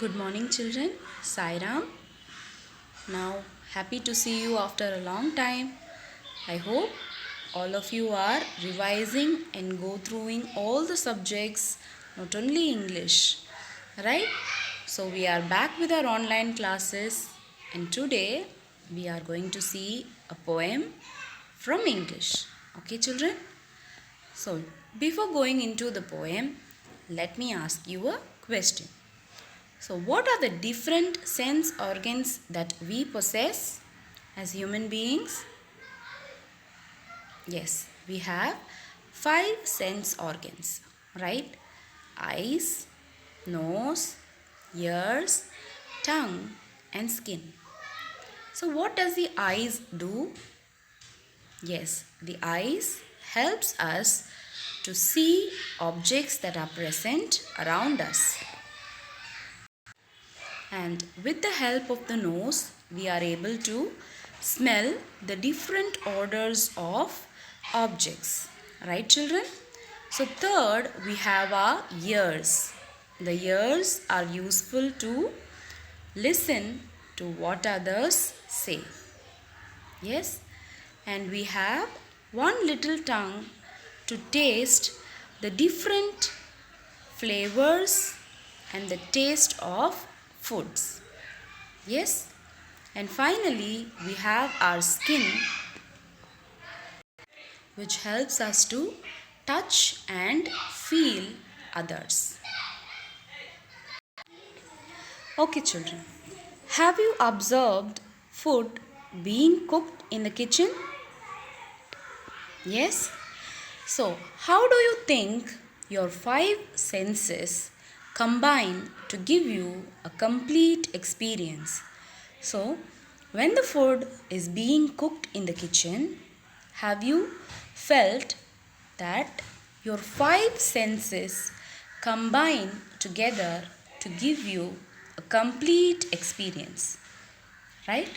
Good morning, children. Sairam. Now, happy to see you after a long time. I hope all of you are revising and go throughing all the subjects, not only English, right? So, we are back with our online classes, and today we are going to see a poem from English. Okay, children? So, before going into the poem, let me ask you a question. So, what are the different sense organs that we possess as human beings? Yes, we have five sense organs, right? Eyes, nose, ears, tongue, and skin. So, what does the eyes do? Yes, the eyes helps us to see objects that are present around us. And with the help of the nose, we are able to smell the different orders of objects. Right, children? So, third, we have our ears. The ears are useful to listen to what others say. Yes? And we have one little tongue to taste the different flavors and the taste of foods. Yes? And finally, we have our skin, which helps us to touch and feel others. Okay, children. Have you observed food being cooked in the kitchen? Yes? So, how do you think your five senses combine to give you a complete experience? So, when the food is being cooked in the kitchen, have you felt that your five senses combine together to give you a complete experience? Right?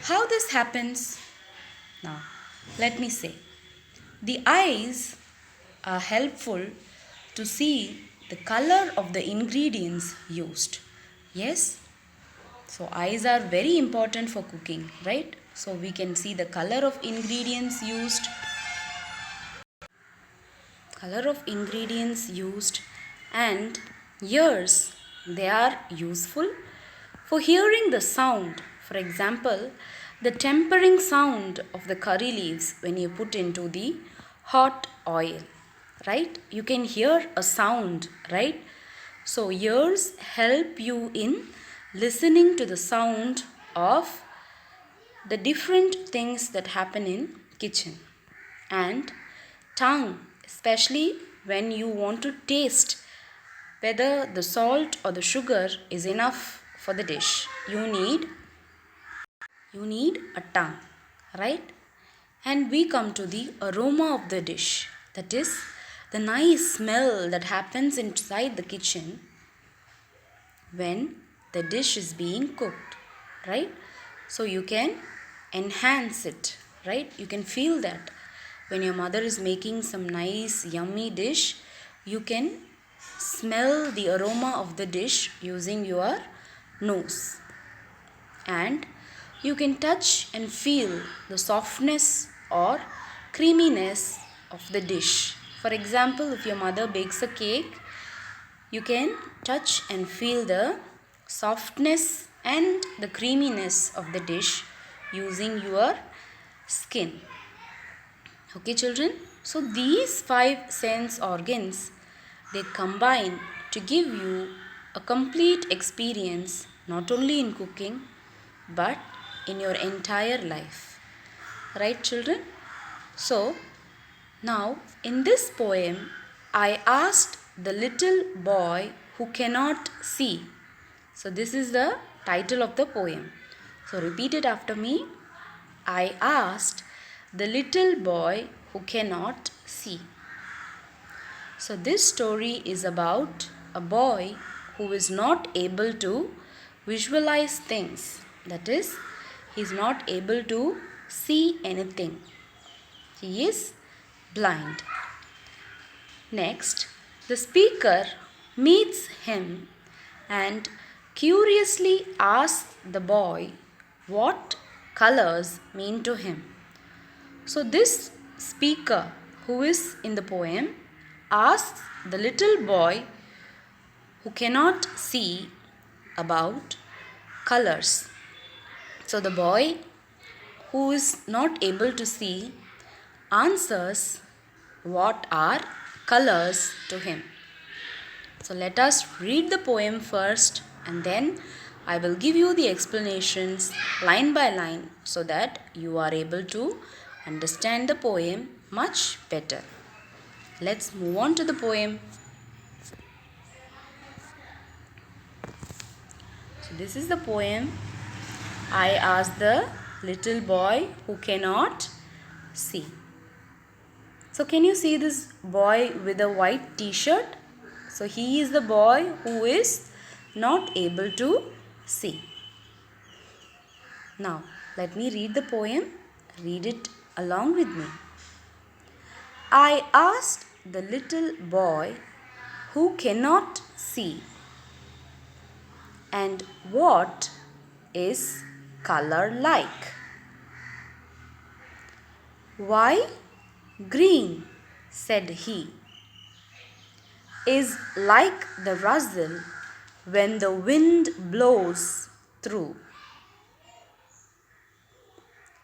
How this happens? Now, let me say. The eyes are helpful to see the color of the ingredients used. Yes? So, eyes are very important for cooking, right? So, we can see the color of ingredients used. And ears, they are useful for hearing the sound. For example, the tempering sound of the curry leaves when you put into the hot oil, right? You can hear a sound, right? So ears help you in listening to the sound of the different things that happen in kitchen. And tongue, especially when you want to taste whether the salt or the sugar is enough for the dish, you need a tongue, right? And we come to the aroma of the dish, that is the nice smell that happens inside the kitchen when the dish is being cooked, right? So you can enhance it, right? You can feel that when your mother is making some nice yummy dish, you can smell the aroma of the dish using your nose, and you can touch and feel the softness or creaminess of the dish. For example, if your mother bakes a cake, you can touch and feel the softness and the creaminess of the dish using your skin. Okay, children? So, these five sense organs, they combine to give you a complete experience not only in cooking but in your entire life. Right, children? So, now in this poem, I asked the little boy who cannot see. So, this is the title of the poem. So, repeat it after me. I asked the little boy who cannot see. So, this story is about a boy who is not able to visualize things. That is, he is not able to see anything. He is blind. Next, the speaker meets him and curiously asks the boy what colors mean to him. So this speaker who is in the poem asks the little boy who cannot see about colors. So the boy who is not able to see answers what are colors to him. So let us read the poem first, and then I will give you the explanations line by line so that you are able to understand the poem much better. Let's move on to the poem. So this is the poem. I asked the little boy who cannot see. So can you see this boy with a white t-shirt? So he is the boy who is not able to see. Now let me read the poem. Read it along with me. I asked the little boy who cannot see, and what is color like? Why, green, said he, is like the rustle when the wind blows through.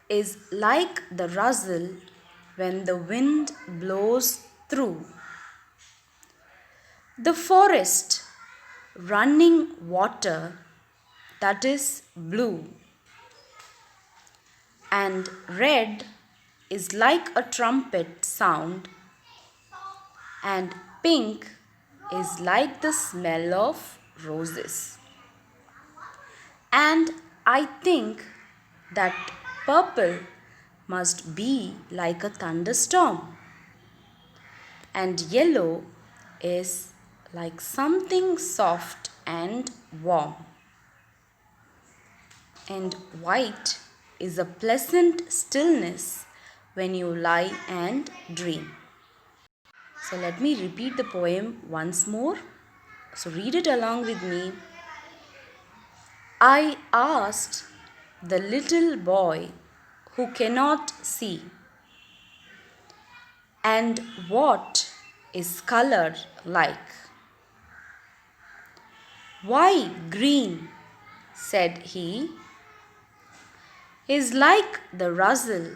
Is like the rustle when the wind blows through. The forest, running water, that is blue, and red is like a trumpet sound, and pink is like the smell of roses. And I think that purple must be like a thunderstorm, and yellow is like something soft and warm, and white is a pleasant stillness when you lie and dream. So let me repeat the poem once more. So read it along with me. I asked the little boy who cannot see, and what is color like? Why, green, said he, is like the rustle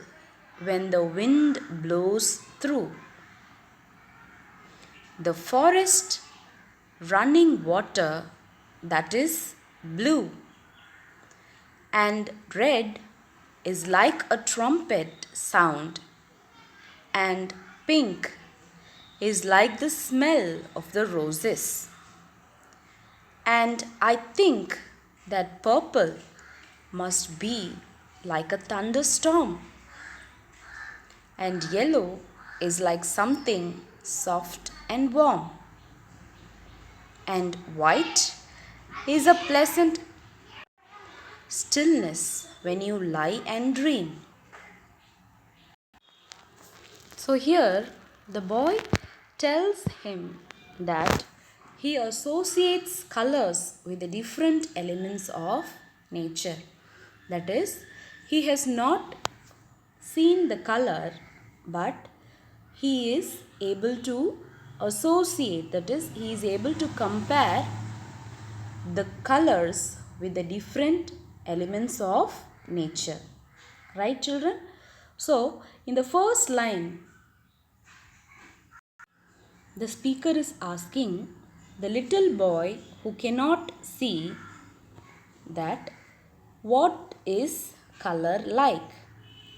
when the wind blows through. The forest, running water, that is blue, and red is like a trumpet sound, and pink is like the smell of the roses. And I think that purple must be like a thunderstorm, and yellow is like something soft and warm, and white is a pleasant stillness when you lie and dream. So here the boy tells him that he associates colors with the different elements of nature. That is, he has not seen the color, but he is able to associate, that is, he is able to compare the colors with the different elements of nature. Right, children? So, in the first line, the speaker is asking the little boy who cannot see that what is color like.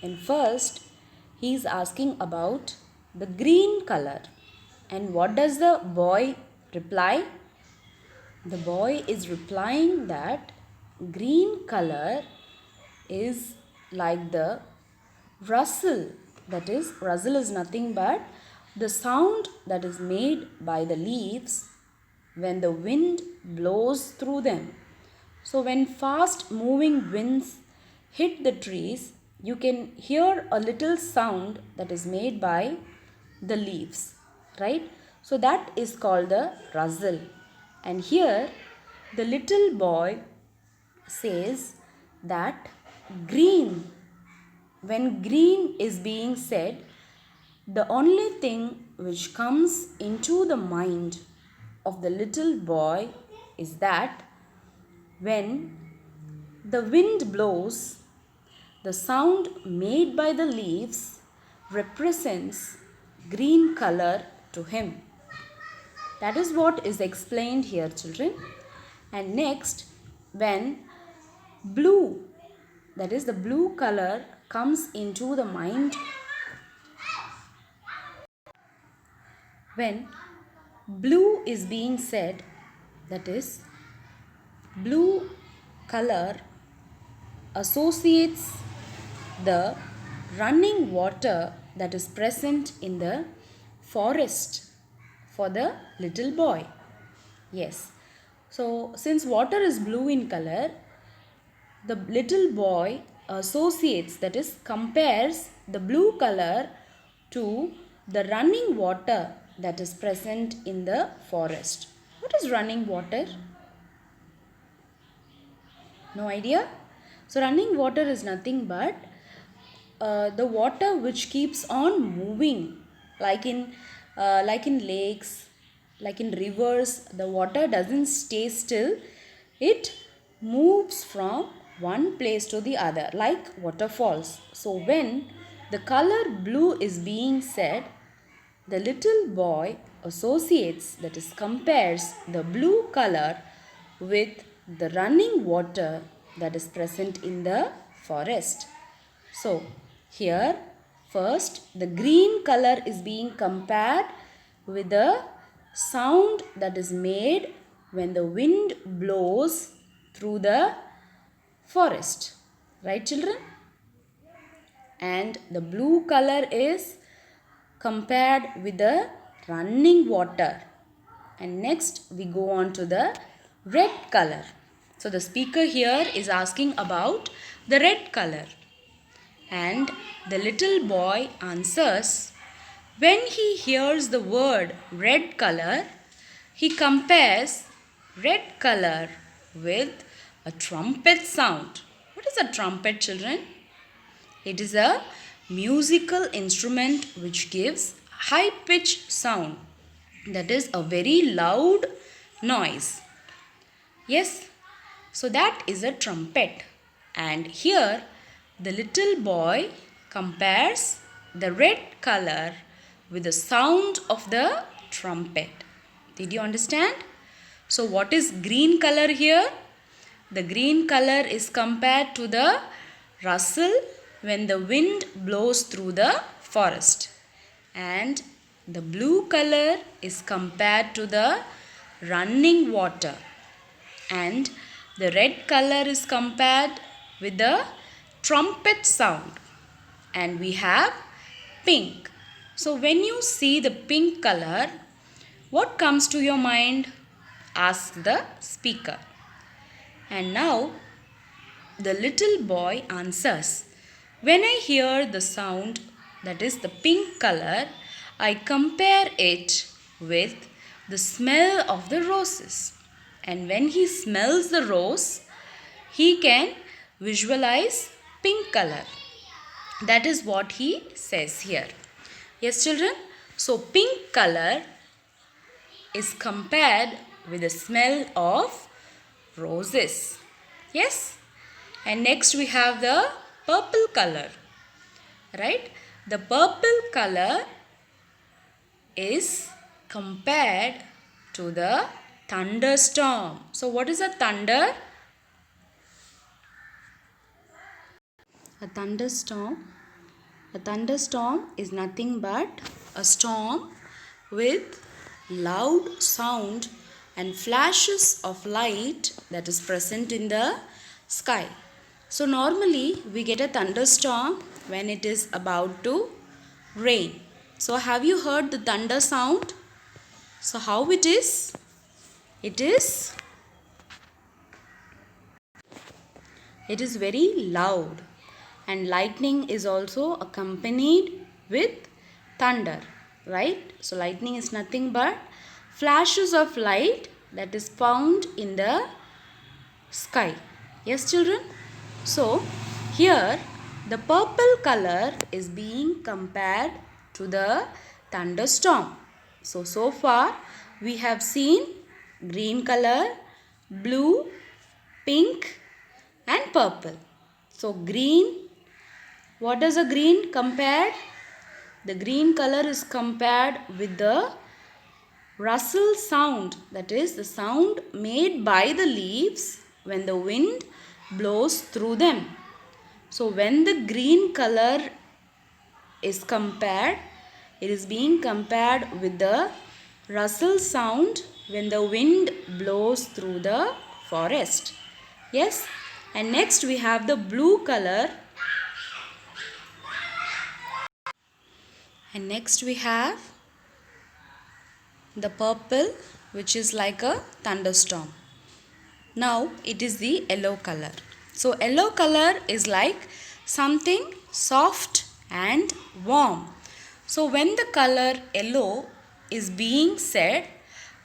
And first, he is asking about the green color. And what does the boy reply? The boy is replying that green color is like the rustle. That is, rustle is nothing but the sound that is made by the leaves when the wind blows through them. So when fast moving winds hit the trees, you can hear a little sound that is made by the leaves, right? So that is called the rustle. And here the little boy says that green, when green is being said, the only thing which comes into the mind of the little boy is that when the wind blows, the sound made by the leaves represents green color to him. That is what is explained here, children. And next, when blue, that is the blue color, comes into the mind, when blue is being said, that is blue color associates the running water that is present in the forest for the little boy. Yes. So since water is blue in color, the little boy associates, that is compares the blue color to the running water that is present in the forest. What is running water? No idea? So running water is nothing but the water which keeps on moving, like in lakes, like in rivers. The water doesn't stay still, it moves from one place to the other, like waterfalls. So when the color blue is being said, the little boy associates, that is compares the blue color with the running water that is present in the forest. So here first the green color is being compared with the sound that is made when the wind blows through the forest. Right, children? And the blue color is compared with the running water. And next we go on to the red color. So the speaker here is asking about the red color. And the little boy answers, when he hears the word red color, he compares red color with a trumpet sound. What is a trumpet, children? It is a musical instrument which gives high pitched sound. That is a very loud noise. Yes, so that is a trumpet. And here the little boy compares the red color with the sound of the trumpet. Did you understand? So what is green color here? The green color is compared to the rustle when the wind blows through the forest. And the blue color is compared to the running water. And the red color is compared with the trumpet sound. And we have pink. So when you see the pink color, what comes to your mind? Ask the speaker. And now the little boy answers, when I hear the sound, that is the pink color, I compare it with the smell of the roses. And when he smells the rose, he can visualize pink color. That is what he says here. Yes, children? So pink color is compared with the smell of roses. Yes? And next we have the purple color. Right? The purple color is compared to the thunderstorm. So what is a thunder? A thunderstorm. A thunderstorm is nothing but a storm with loud sound and flashes of light that is present in the sky. So normally we get a thunderstorm when it is about to rain. So have you heard the thunder sound? So how it is? It is very loud, and lightning is also accompanied with thunder, right? So lightning is nothing but flashes of light that is found in the sky. Yes, children? So, here the purple color is being compared to the thunderstorm. So far we have seen green color, blue, pink and purple. So, green, what does a green compared? The green color is compared with the rustle sound, that is the sound made by the leaves when the wind blows through them. So when the green color is compared, it is being compared with the rustle sound when the wind blows through the forest. Yes, and next we have the blue color, and next we have the purple, which is like a thunderstorm. Now it is the yellow color. So yellow color is like something soft and warm. So when the color yellow is being said,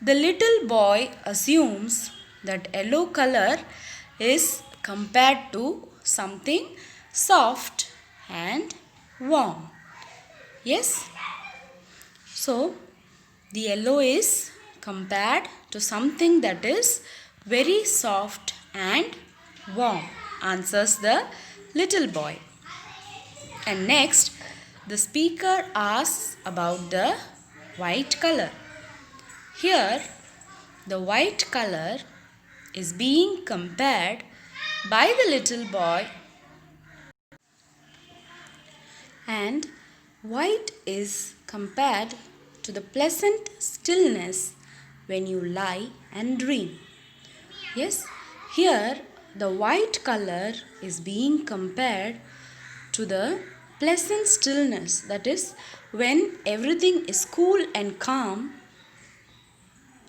the little boy assumes that yellow color is compared to something soft and warm. Yes? So the yellow is compared to something that is very soft and warm, answers the little boy. And next, the speaker asks about the white color. Here, the white color is being compared by the little boy, and white is compared to the pleasant stillness when you lie and dream. Yes, here the white color is being compared to the pleasant stillness, that is, when everything is cool and calm,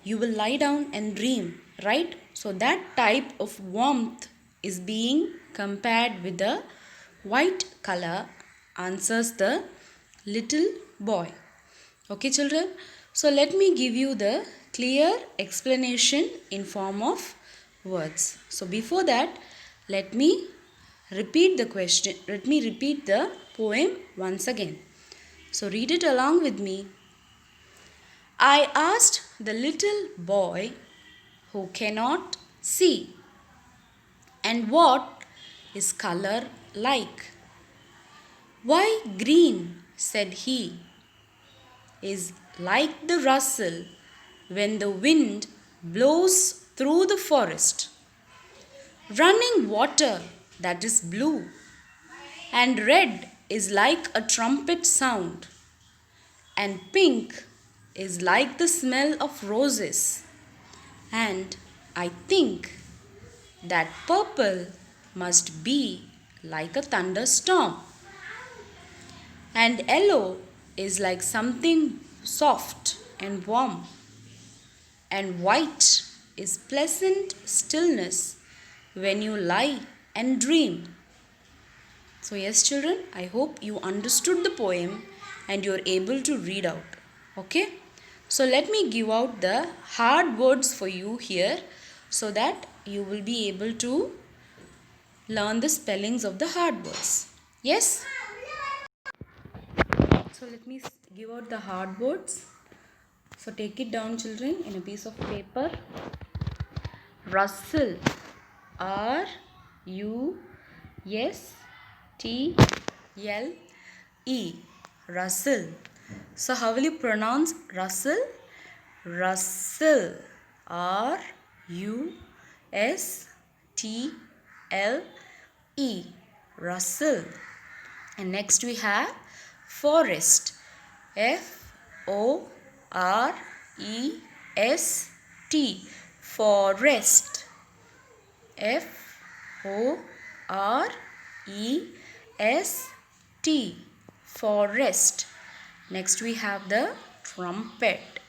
you will lie down and dream, right? So that type of warmth is being compared with the white color, answers the little boy. Okay, children? So let me give you the clear explanation in form of words. So before that, let me repeat the question. Let me repeat the poem once again. So read it along with me. I asked the little boy who cannot see, and what is color like? Why green, said he, is like the rustle when the wind blows through the forest. Running water that is blue, and red is like a trumpet sound, and pink is like the smell of roses, and I think that purple must be like a thunderstorm, and yellow is like something soft and warm, and white is pleasant stillness when you lie and dream. So yes, children, I hope you understood the poem and you are able to read out. Okay? So let me give out the hard words for you here so that you will be able to learn the spellings of the hard words. Yes? So let me give out the hard words. So take it down, children, in a piece of paper. Rustle. R-U-S-T-L-E. Rustle. So how will you pronounce rustle? Rustle. R-U-S-T-L-E. Rustle. And next we have forest. F-O-R-E-S-T. Forest. F-O-R-E-S-T. Forest. Next we have the trumpet.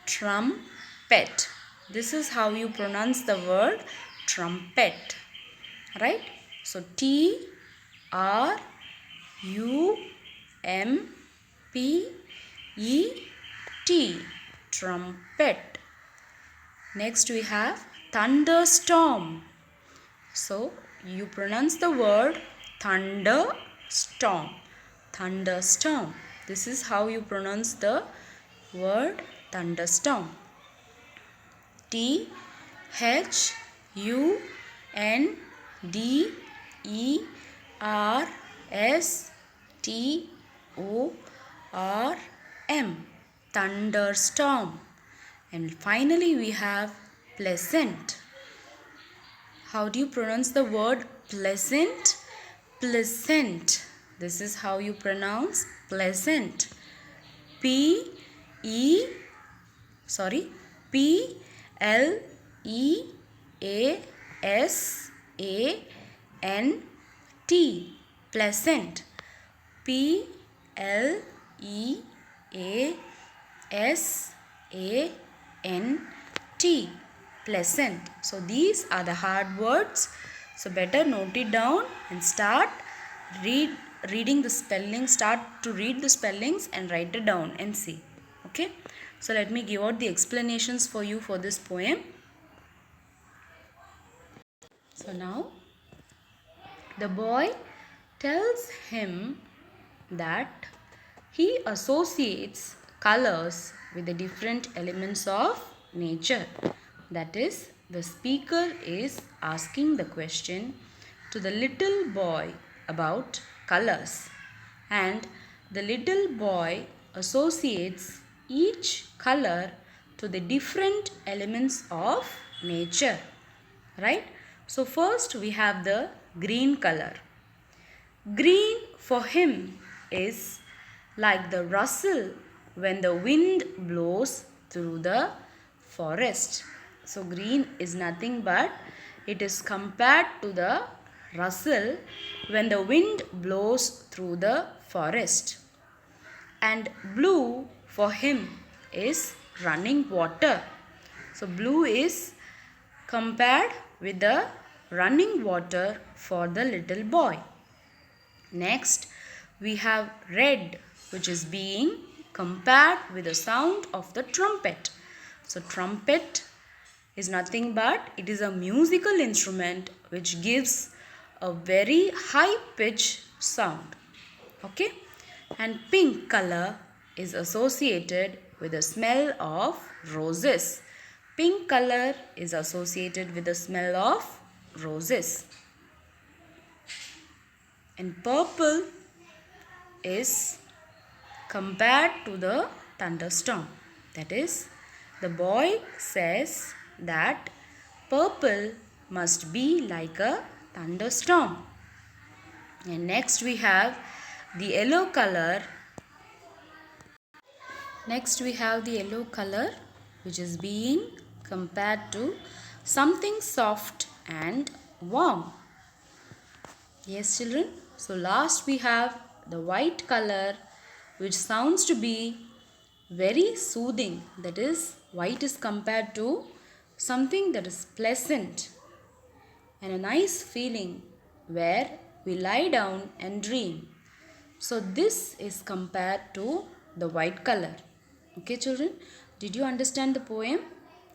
Trumpet. This is how you pronounce the word trumpet. Right? So T-R-U-M-P-E-T. Trumpet. Next we have thunderstorm. So you pronounce the word thunderstorm. Thunderstorm. This is how you pronounce the word thunderstorm. thunderstorm. Thunderstorm. And finally we have pleasant. How do you pronounce the word pleasant? Pleasant. This is how you pronounce pleasant. P-L-E-A-S-A-N-T. Pleasant. P-L-E-A-S-A-N-T. Pleasant. So these are the hard words. So better note it down and start reading the spelling. Start to read the spellings and write it down and see. Okay. So let me give out the explanations for you for this poem. So now the boy tells him that he associates colors with the different elements of nature. That is, the speaker is asking the question to the little boy about colors, and the little boy associates each color to the different elements of nature. Right? So first we have the green color. Green for him is like the rustle when the wind blows through the forest. So green is nothing but it is compared to the rustle when the wind blows through the forest. And blue for him is running water. So blue is compared with the running water for the little boy. Next, we have red, which is being compared with the sound of the trumpet. So trumpet is nothing but it is a musical instrument which gives a very high pitch sound. Okay? And pink color is associated with the smell of roses. Pink color is associated with the smell of roses. And purple is compared to the thunderstorm. That is, the boy says that purple must be like a thunderstorm. And next we have the yellow color. Next we have the yellow color, which is being compared to something soft and warm. Yes, children. So last we have the white color, which sounds to be very soothing. That is, white is compared to something that is pleasant and a nice feeling where we lie down and dream. So this is compared to the white color. Okay, children, did you understand the poem?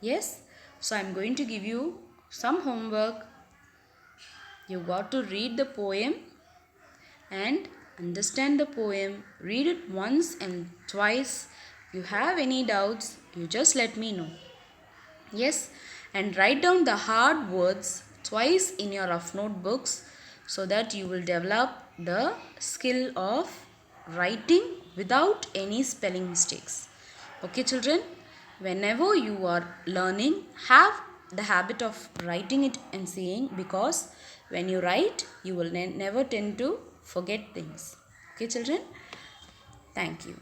Yes. So I am going to give you some homework. You got to read the poem and understand the poem. Read it once and twice. If you have any doubts, you just let me know. Yes, and write down the hard words twice in your rough notebooks so that you will develop the skill of writing without any spelling mistakes. Okay, children, whenever you are learning, have the habit of writing it and seeing, because when you write, you will never tend to forget things. Okay, children, thank you.